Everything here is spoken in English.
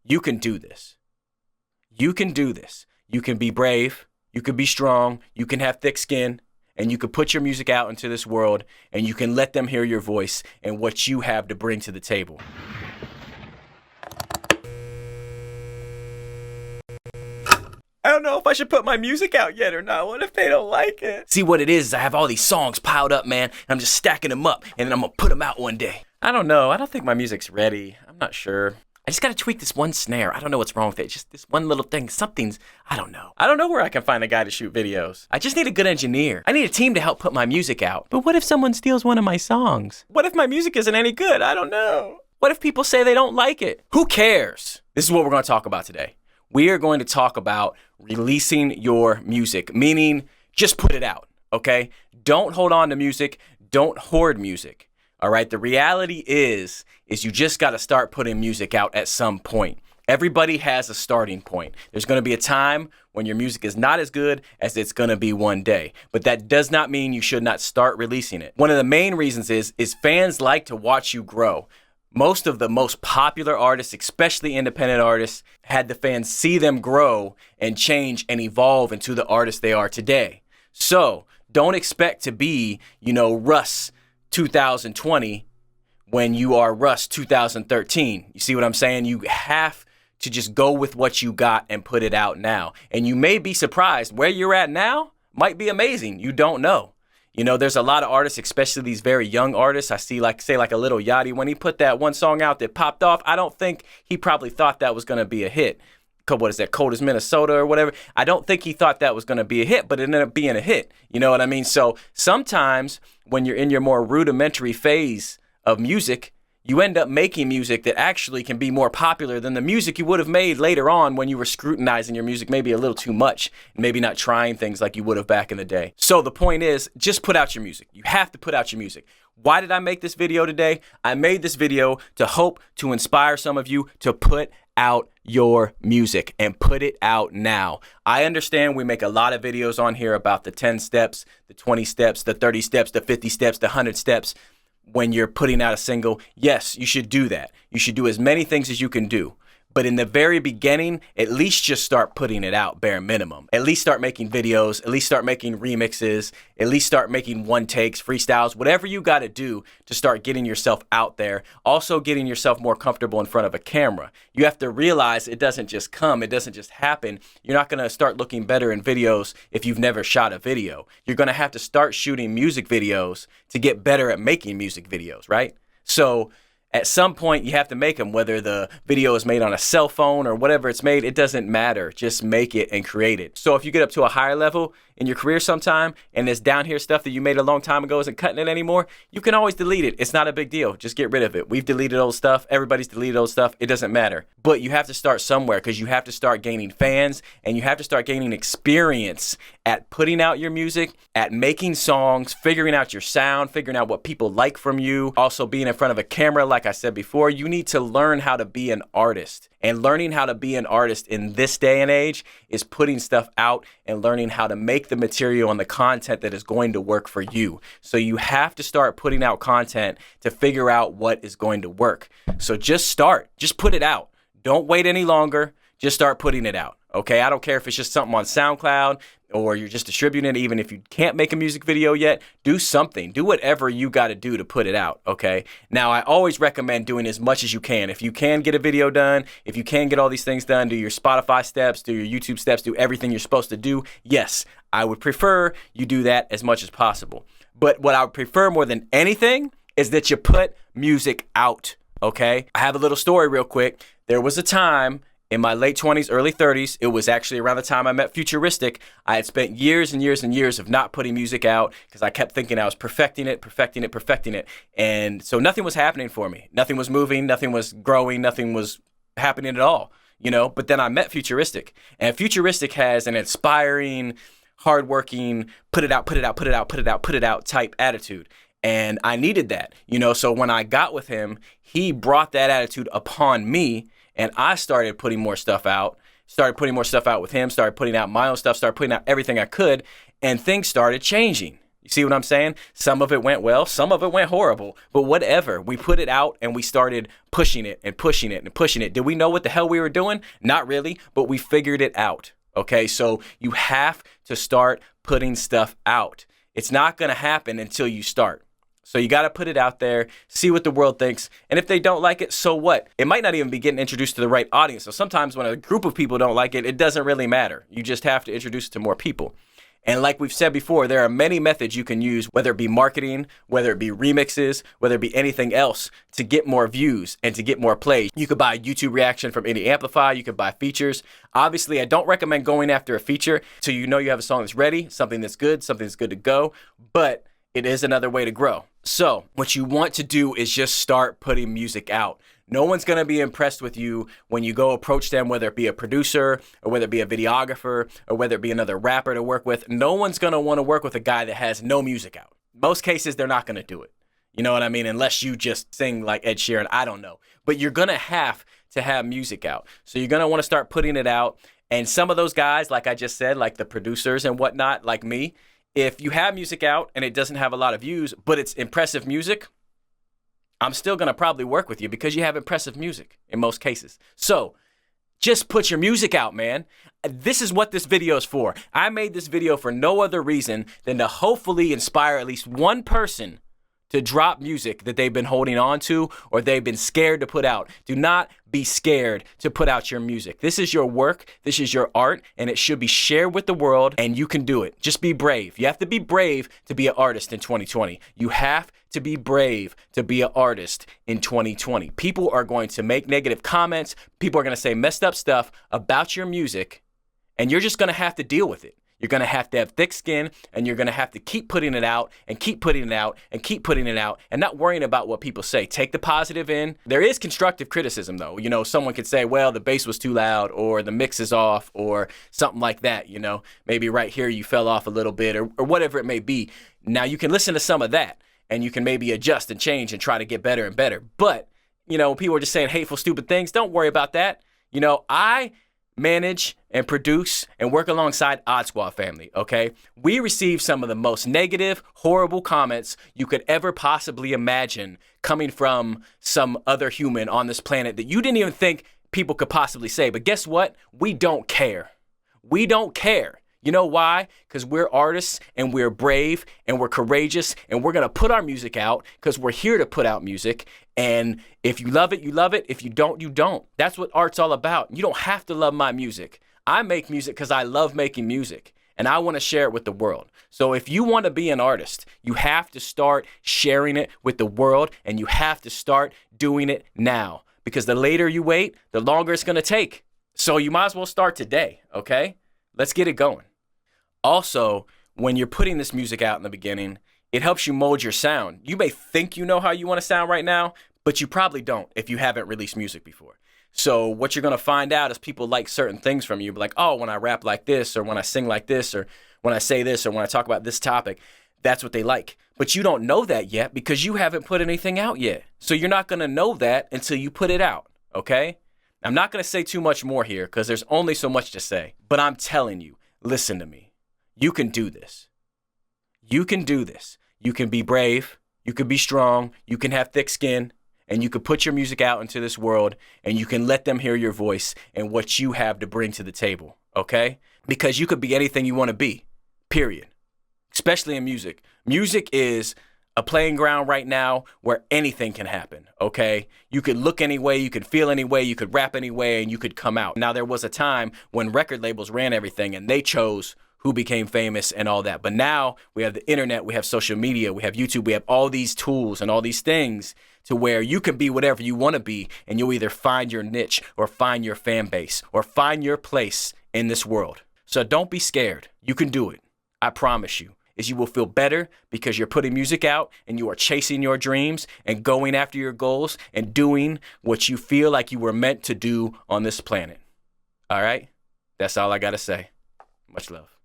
You can do this. You can do this. You can be brave. You can be strong. You can have thick skin. And you can put your music out into this world. And you can let them hear your voice and what you have to bring to the table. I don't know if I should put my music out yet or not. What if they don't like it? See, what it is I have all these songs piled up, man. And I'm just stacking them up. And then I'm going to put them out one day. I don't know. I don't think my music's ready. I'm not sure. I just got to tweak this one snare. I don't know what's wrong with it. Just this one little thing. I don't know. I don't know where I can find a guy to shoot videos. I just need a good engineer. I need a team to help put my music out. But what if someone steals one of my songs? What if my music isn't any good? I don't know. What if people say they don't like it? Who cares? This is what we're going to talk about today. We are going to talk about releasing your music, meaning just put it out, okay? Don't hold on to music. Don't hoard music. All right, the reality is you just got to start putting music out at some point. Everybody has a starting point. There's going to be a time when your music is not as good as it's going to be one day. But that does not mean you should not start releasing it. One of the main reasons is fans like to watch you grow. Most of the most popular artists, especially independent artists, had the fans see them grow and change and evolve into the artists they are today. So don't expect to be, Russ 2020 when you are Russ 2013. You see what I'm saying? You have to just go with what you got and put it out now. And you may be surprised where you're at now might be amazing. You don't know. There's a lot of artists, especially these very young artists. I see like a Lil Yachty, when he put that one song out that popped off, I don't think he probably thought that was going to be a hit. What is that, Cold as Minnesota or whatever? I don't think he thought that was going to be a hit, but it ended up being a hit. You know what I mean? So sometimes when you're in your more rudimentary phase of music, you end up making music that actually can be more popular than the music you would have made later on when you were scrutinizing your music maybe a little too much, and maybe not trying things like you would have back in the day. So the point is, just put out your music. You have to put out your music. Why did I make this video today? I made this video to hope to inspire some of you to put out your music and put it out now. I understand we make a lot of videos on here about the 10 steps, the 20 steps, the 30 steps, the 50 steps, the 100 steps when you're putting out a single. Yes, you should do that. You should do as many things as you can do. But in the very beginning, at least just start putting it out, bare minimum. At least start making videos, at least start making remixes, at least start making one takes, freestyles, whatever you got to do to start getting yourself out there. Also getting yourself more comfortable in front of a camera. You have to realize it doesn't just come, it doesn't just happen. You're not going to start looking better in videos if you've never shot a video. You're going to have to start shooting music videos to get better at making music videos, right? So at some point, you have to make them, whether the video is made on a cell phone or whatever it's made, it doesn't matter. Just make it and create it. So if you get up to a higher level in your career sometime and this down here stuff that you made a long time ago isn't cutting it anymore, you can always delete it. It's not a big deal. Just get rid of it. We've deleted old stuff. Everybody's deleted old stuff. It doesn't matter. But you have to start somewhere because you have to start gaining fans and you have to start gaining experience at putting out your music, at making songs, figuring out your sound, figuring out what people like from you. Also being in front of a camera, like I said before, you need to learn how to be an artist. And learning how to be an artist in this day and age is putting stuff out and learning how to make the material and the content that is going to work for you. So you have to start putting out content to figure out what is going to work. So just start. Just put it out. Don't wait any longer. Just start putting it out. Okay, I don't care if it's just something on SoundCloud or you're just distributing it. Even if you can't make a music video yet, do something. Do whatever you got to do to put it out, okay? Now, I always recommend doing as much as you can. If you can get a video done, if you can get all these things done, do your Spotify steps, do your YouTube steps, do everything you're supposed to do, yes, I would prefer you do that as much as possible. But what I would prefer more than anything is that you put music out, okay? I have a little story real quick. There was a time in my late 20s, early 30s, it was actually around the time I met Futuristic. I had spent years and years and years of not putting music out because I kept thinking I was perfecting it. And so nothing was happening for me. Nothing was moving, nothing was growing, nothing was happening at all, But then I met Futuristic. And Futuristic has an inspiring, hardworking, put it out type attitude. And I needed that, So when I got with him, he brought that attitude upon me. And I started putting more stuff out, with him, started putting out my own stuff, started putting out everything I could, and things started changing. You see what I'm saying? Some of it went well, some of it went horrible, but whatever. We put it out and we started pushing it and pushing it and pushing it. Did we know what the hell we were doing? Not really, but we figured it out. Okay, so you have to start putting stuff out. It's not going to happen until you start. So you got to put it out there, see what the world thinks. And if they don't like it, so what? It might not even be getting introduced to the right audience. So sometimes when a group of people don't like it, it doesn't really matter. You just have to introduce it to more people. And like we've said before, there are many methods you can use, whether it be marketing, whether it be remixes, whether it be anything else, to get more views and to get more plays. You could buy a YouTube reaction from any Amplify. You could buy features. Obviously, I don't recommend going after a feature till you know you have a song that's ready, something that's good to go. But it is another way to grow. So what you want to do is just start putting music out. No one's going to be impressed with you when you go approach them, whether it be a producer or whether it be a videographer or whether it be another rapper to work with. No one's going to want to work with a guy that has no music out. Most cases, they're not going to do it. You know what I mean? Unless you just sing like Ed Sheeran, I don't know. But you're going to have music out. So you're going to want to start putting it out. And some of those guys, like I just said, like the producers and whatnot, like me, if you have music out and it doesn't have a lot of views, but it's impressive music, I'm still going to probably work with you because you have impressive music in most cases. So just put your music out, man. This is what this video is for. I made this video for no other reason than to hopefully inspire at least one person to drop music that they've been holding on to or they've been scared to put out. Do not be scared to put out your music. This is your work, this is your art, and it should be shared with the world, and you can do it. Just be brave. You have to be brave to be an artist in 2020. You have to be brave to be an artist in 2020. People are going to make negative comments. People are going to say messed up stuff about your music, and you're just going to have to deal with it. You're going to have thick skin, and you're going to have to keep putting it out and keep putting it out and keep putting it out and not worrying about what people say. Take the positive in. There is constructive criticism, though. You know, someone could say, well, the bass was too loud or the mix is off or something like that. You know, maybe right here you fell off a little bit or whatever it may be. Now, you can listen to some of that and you can maybe adjust and change and try to get better and better. But, you know, people are just saying hateful, stupid things. Don't worry about that. You know, I manage and produce and work alongside Odd Squad family, okay? We receive some of the most negative, horrible comments you could ever possibly imagine coming from some other human on this planet that you didn't even think people could possibly say. But guess what? We don't care. We don't care. You know why? Because we're artists and we're brave and we're courageous and we're going to put our music out because we're here to put out music. And if you love it, you love it. If you don't, you don't. That's what art's all about. You don't have to love my music. I make music because I love making music and I want to share it with the world. So if you want to be an artist, you have to start sharing it with the world and you have to start doing it now because the later you wait, the longer it's going to take. So you might as well start today, okay? Let's get it going. Also, when you're putting this music out in the beginning, it helps you mold your sound. You may think you know how you want to sound right now, but you probably don't if you haven't released music before. So what you're going to find out is people like certain things from you. Like, oh, when I rap like this, or when I sing like this, or when I say this, or when I talk about this topic, that's what they like. But you don't know that yet because you haven't put anything out yet. So you're not going to know that until you put it out, okay? I'm not going to say too much more here because there's only so much to say. But I'm telling you, listen to me. You can do this. You can do this. You can be brave. You can be strong. You can have thick skin. And you can put your music out into this world. And you can let them hear your voice and what you have to bring to the table. Okay? Because you could be anything you want to be. Period. Especially in music. Music is a playing ground right now where anything can happen, okay? You could look any way, you could feel any way, you could rap any way, and you could come out. Now, there was a time when record labels ran everything, and they chose who became famous and all that. But now we have the internet, we have social media, we have YouTube, we have all these tools and all these things to where you can be whatever you want to be, and you'll either find your niche or find your fan base or find your place in this world. So don't be scared. You can do it. I promise you. You will feel better because you're putting music out and you are chasing your dreams and going after your goals and doing what you feel like you were meant to do on this planet. All right? That's all I got to say. Much love.